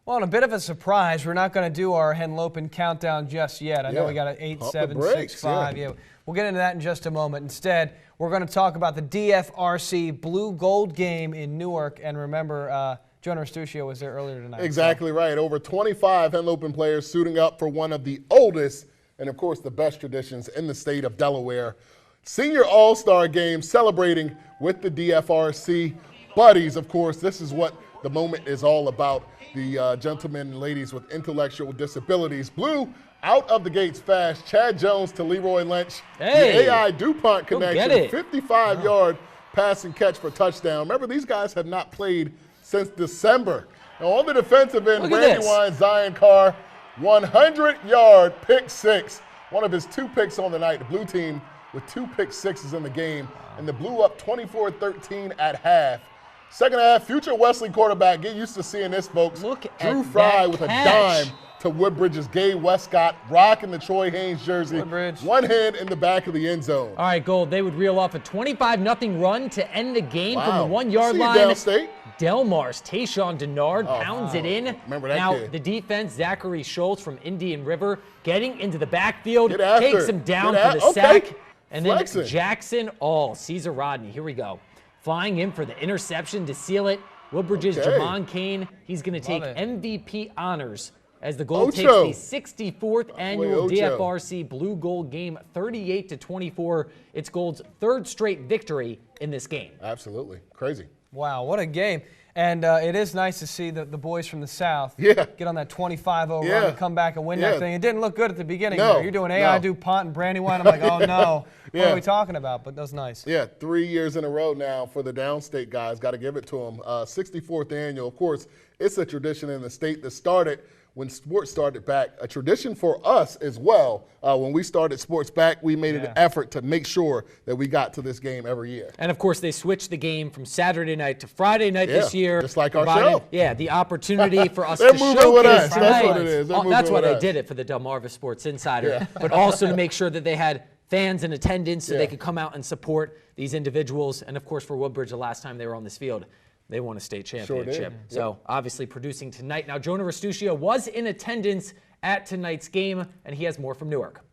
Well, and a bit of a surprise, we're not going to do our Henlopen countdown just yet. I know we got an 8, 7, 6, 5. Yeah, we'll get into that in just a moment. Instead, we're going to talk about the DFRC Blue Gold game in Newark. And remember, Jonah Restuccio was there earlier tonight. Exactly right. Over 25 Henlopen players suiting up for one of the oldest and, of course, the best traditions in the state of Delaware. Senior All-Star game celebrating with the DFRC buddies. Of course, this is what the moment is all about. The gentlemen and ladies with intellectual disabilities. Blue out of the gates fast. Chad Jones to Leroy Lynch. Hey, the AI DuPont connection. 55-yard pass and catch for touchdown. Remember, these guys have not played since December. Now on the defensive end, Brandywine Zion Carr, 100-yard pick six. One of his 2 picks on the night. The blue team with 2 pick sixes in the game. And the blue up 24-13 at half. Second half, future Wesley quarterback. Get used to seeing this, folks. Drew Fry with a dime to Woodbridge's Gabe Westcott, rocking the Troy Haynes jersey. Woodbridge. One hand in the back of the end zone. All right, Gold, they would reel off a 25-0 run to end the game from the 1-yard line. Downstate. Delmar's Tayshawn Denard pounds it in. Remember that now, kid. the defense, Zachary Schultz from Indian River, getting into the backfield, takes him down for the sack. And then Jackson Caesar Rodney, here we go. Flying in for the interception to seal it. Woodbridge's Jamon Kane, he's going to take MVP honors as the Gold takes the 64th annual DFRC Blue Gold game, 38-24. It's Gold's 3rd straight victory in this game. Absolutely. Crazy. Wow, what a game. And it is nice to see the boys from the South get on that 25-0 run and come back and win that thing. It didn't look good at the beginning. You're doing AI DuPont and Brandywine. I'm like, oh, no. What are we talking about? But that was nice. 3 years in a row now for the downstate guys. Got to give it to them. 64th annual. Of course, it's a tradition in the state that started when sports started back, a tradition for us as well. When we started sports back, we made an effort to make sure that we got to this game every year. And, of course, they switched the game from Saturday night to Friday night this year. Just like our show. Yeah, the opportunity for us to showcase tonight. That's what it is. That's why they did it for the Delmarva Sports Insider, but also to make sure that they had fans in attendance so they could come out and support these individuals. And, of course, for Woodbridge, the last time they were on this field, they won a state championship. So obviously producing tonight. Now, Jonah Restuccio was in attendance at tonight's game, and he has more from Newark.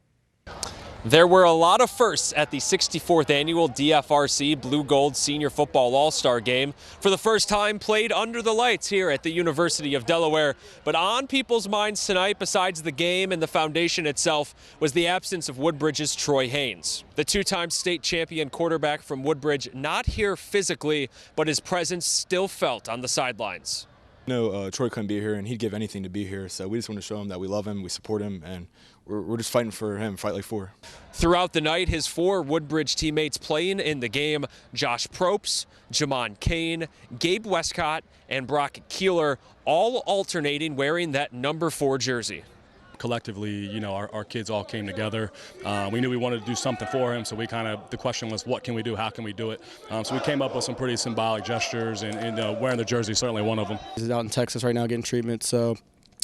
There were a lot of firsts at the 64th annual DFRC Blue Gold Senior Football All-Star Game. For the first time, played under the lights here at the University of Delaware. But on people's minds tonight, besides the game and the foundation itself, was the absence of Woodbridge's Troy Haynes. The 2-time state champion quarterback from Woodbridge not here physically, but his presence still felt on the sidelines. Troy couldn't be here, and he'd give anything to be here. So we just want to show him that we love him, we support him, and we're just fighting for him, fight like 4. Throughout the night, his 4 Woodbridge teammates playing in the game, Josh Probst, Jamon Kane, Gabe Westcott, and Brock Keeler, all alternating wearing that number 4 jersey. Collectively, our kids all came together. We knew we wanted to do something for him, so the question was, what can we do? How can we do it? So we came up with some pretty symbolic gestures, and wearing the jersey is certainly one of them. He's out in Texas right now getting treatment, so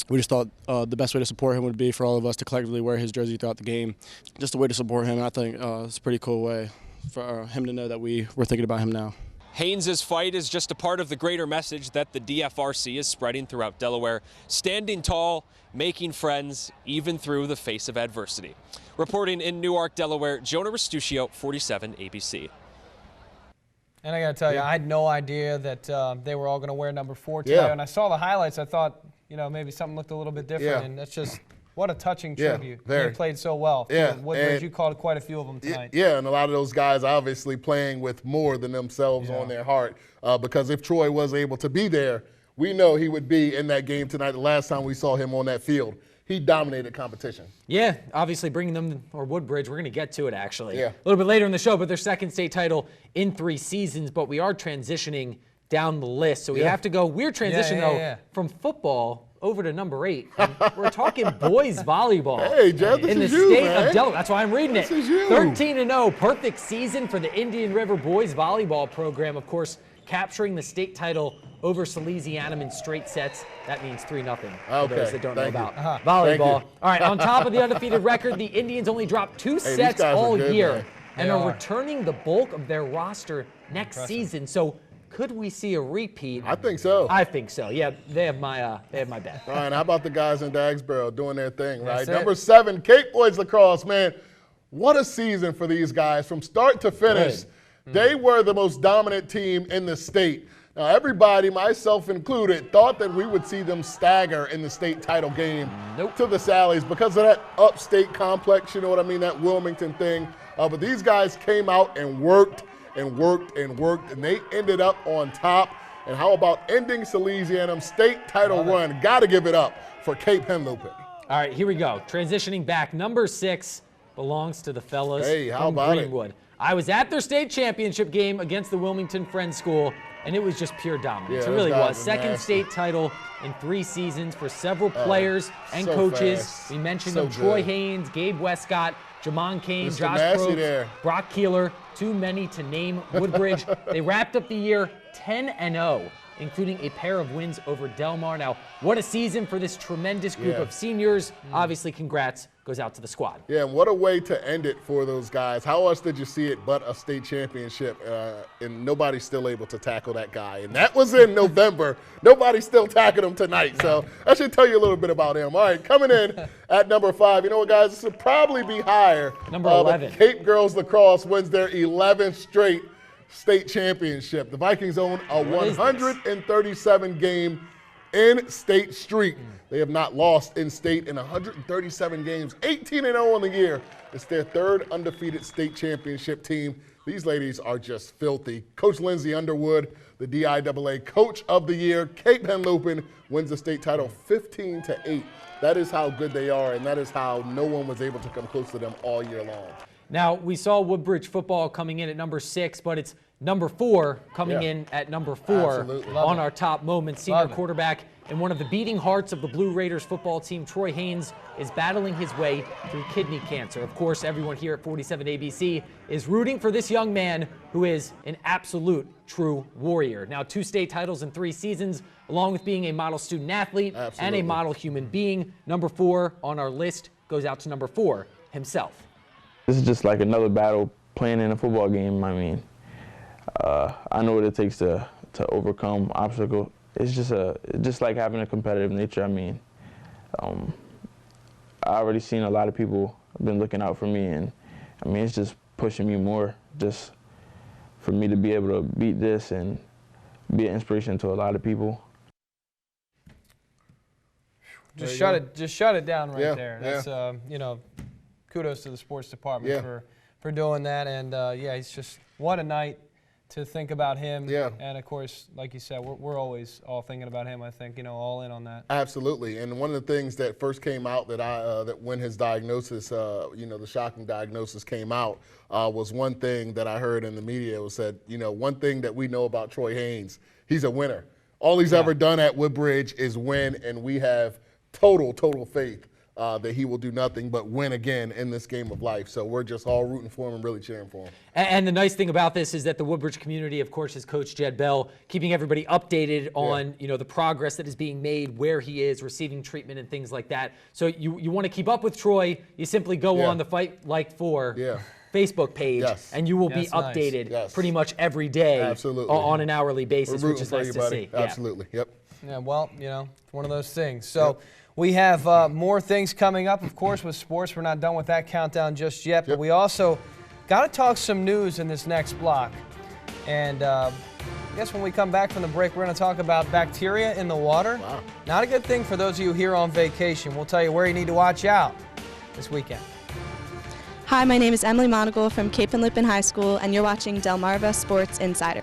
we just thought the best way to support him would be for all of us to collectively wear his jersey throughout the game. Just a way to support him, and I think it's a pretty cool way for him to know that we're thinking about him now. Haynes' fight is just a part of the greater message that the DFRC is spreading throughout Delaware, standing tall, making friends, even through the face of adversity. Reporting in Newark, Delaware, Jonah Restuccio, 47 ABC. And I got to tell you, I had no idea that they were all going to wear number 4 today. When I saw the highlights, I thought, maybe something looked a little bit different, and that's just what a touching tribute. They played so well. Woodbridge, you called quite a few of them tonight. And a lot of those guys obviously playing with more than themselves on their heart, because if Troy was able to be there, we know he would be in that game tonight. The last time we saw him on that field, he dominated competition. Yeah, obviously bringing them, or Woodbridge, we're going to get to it actually a little bit later in the show, but their 2nd state title in 3 seasons, but we are transitioning down the list. So we have to go, we're transitioning from football over to number 8. And we're talking boys volleyball. Hey, Jeff, this in the is you, state man. of Delaware. That's why I'm reading this it. Is you. 13-0, perfect season for the Indian River boys volleyball program. Of course, capturing the state title over Salesianum in straight sets. That means 3-0 for those that don't know about volleyball. All right, on top of the undefeated record, the Indians only dropped 2 sets all year and are returning the bulk of their roster next season. So Could we see a repeat? I think so. I think so. Yeah, they have my bet. Ryan, how about the guys in Dagsboro doing their thing, right? That's it. Number 7, Cape Boys Lacrosse, man. What a season for these guys from start to finish. They were the most dominant team in the state. Now, everybody, myself included, thought that we would see them stagger in the state title game to the Sallies because of that upstate complex, you know what I mean, that Wilmington thing. But these guys came out and worked and worked and worked, and they ended up on top. And how about ending Salesianum's state title run? Got to give it up for Cape Henlopen. All right, here we go. Transitioning back, number 6 belongs to the fellas from Greenwood. I was at their state championship game against the Wilmington Friends School, and it was just pure dominance. It really was. Second state title in 3 seasons for several players and coaches. Fast. We mentioned them: Troy Haynes, Gabe Westcott, Jamon Kane, Mr. Josh Probst, Brock Keeler. Too many to name. Woodbridge. They wrapped up the year 10-0, including a pair of wins over Delmar. Now, what a season for this tremendous group of seniors. Obviously, congrats goes out to the squad. Yeah, and what a way to end it for those guys. How else did you see it but a state championship? And nobody's still able to tackle that guy. And that was in November. Nobody's still tackling him tonight. So that should tell you a little bit about him. All right, coming in at number 5. You know what, guys? This would probably be higher. Number 11. Cape Girls Lacrosse wins their 11th straight state championship. The Vikings own a 137-game in-state streak. They have not lost in-state in 137 games, 18-0 on the year. It's their 3rd undefeated state championship team. These ladies are just filthy. Coach Lindsay Underwood, the DIAA Coach of the Year. Cape Henlopen wins the state title 15-8. That is how good they are, and that is how no one was able to come close to them all year long. Now, we saw Woodbridge football coming in at number 6, but it's number 4 coming in at number 4 on our top moments. Senior quarterback and one of the beating hearts of the Blue Raiders football team, Troy Haynes, is battling his way through kidney cancer. Of course, everyone here at 47 ABC is rooting for this young man who is an absolute true warrior. Now, 2 state titles in 3 seasons, along with being a model student athlete and a model human being. Number 4 on our list goes out to number 4 himself. This is just like another battle playing in a football game. I mean, I know what it takes to overcome obstacles. It's just like having a competitive nature. I mean, I already seen a lot of people have been looking out for me, and I mean, it's just pushing me more, just for me to be able to beat this and be an inspiration to a lot of people. Just shut it down right there. That's you know, kudos to the sports department for doing that. And yeah, it's just what a night to think about him. And of course, like you said, we're always all thinking about him. I think, you know, all in on that. Absolutely. And one of the things that first came out that that when his diagnosis, you know, the shocking diagnosis came out, was one thing that I heard in the media was said, you know, one thing that we know about Troy Haynes, he's a winner. All he's ever done at Woodbridge is win, and we have total faith that he will do nothing but win again in this game of life. So we're just all rooting for him and really cheering for him. And the nice thing about this is that the Woodbridge community, of course, is Coach Jed Bell, keeping everybody updated on you know, the progress that is being made, where he is, receiving treatment and things like that. So you want to keep up with Troy, you simply go on the Fight Like 4 Facebook page, and you will be updated pretty much every day on an hourly basis, which is nice to see. Absolutely, Yeah, well, you know, it's one of those things. So we have more things coming up, of course, with sports. We're not done with that countdown just yet, but we also got to talk some news in this next block. And I guess when we come back from the break, we're going to talk about bacteria in the water. Wow. Not a good thing for those of you here on vacation. We'll tell you where you need to watch out this weekend. Hi, my name is Emily Monagle from Cape Henlopen High School, and you're watching Delmarva Sports Insider.